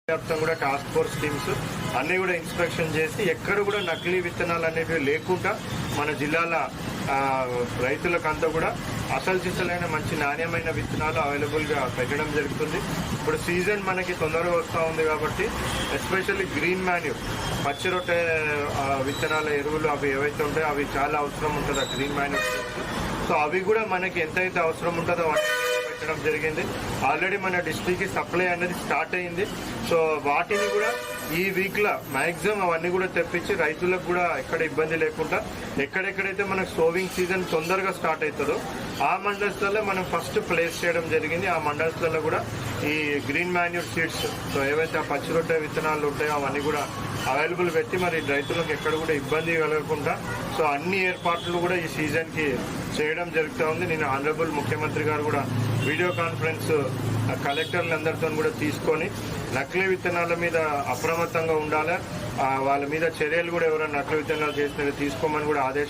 వ్యాప్తంగా కూడా task force teams అన్ని కూడా ఇన్స్పెక్షన్ చేసి ఎక్కడ కూడా నకిలీ విత్తనాలు అనేవి లేకుండా మన జిల్లాల రైతులకంతా కూడా అసలు సిసలైన మంచి నాణ్యమైన విత్తనాలు అవైలబుల్గా పెట్టడం జరుగుతుంది. ఇప్పుడు సీజన్ మనకి తొందరగా వస్తూ ఉంది కాబట్టి ఎస్పెషల్లీ గ్రీన్ మాన్యూర్ పచ్చి రొట్టె విత్తనాల ఎరువులు అవి ఏవైతే ఉంటాయో అవి చాలా అవసరం ఉంటుంది ఆ గ్రీన్ మాన్యూర్. సో అవి కూడా మనకి ఎంతైతే అవసరం ఉంటుందో పెట్టడం జరిగింది. ఆల్రెడీ మన డిస్ట్రిక్ట్ కి సప్లై అనేది స్టార్ట్ అయింది. సో వాటిని కూడా ఈ వీక్ లో మాక్సిమం అవన్నీ కూడా తెప్పించి రైతులకు కూడా ఎక్కడ ఇబ్బంది లేకుండా ఎక్కడెక్కడైతే మనకు సోవింగ్ సీజన్ తొందరగా స్టార్ట్ అవుతుందో ఆ మండల్స్లలో మనం ఫస్ట్ ప్లేస్ చేయడం జరిగింది. ఆ మండల్స్లలో కూడా ఈ గ్రీన్ మాన్యూర్ సీడ్స్ సో ఏవైతే ఆ పచ్చి రొట్టె విత్తనాలు ఉంటాయో అవన్నీ కూడా అవైలబుల్ పెట్టి మరి రైతులకు ఎక్కడ కూడా ఇబ్బంది కలగకుండా సో అన్ని ఏర్పాట్లు కూడా ఈ సీజన్ కి చేయడం జరుగుతూ ఉంది. నేను ఆనరబుల్ ముఖ్యమంత్రి గారు కూడా వీడియో కాన్ఫరెన్స్ కలెక్టర్లందరితో కూడా తీసుకొని నకిలీ విత్తనాల మీద అప్రమత్తంగా ఉండాలి, వాళ్ళ మీద చర్యలు కూడా ఎవరైనా నకిలీ విత్తనాలు చేసినవి తీసుకోమని కూడా ఆదేశాలు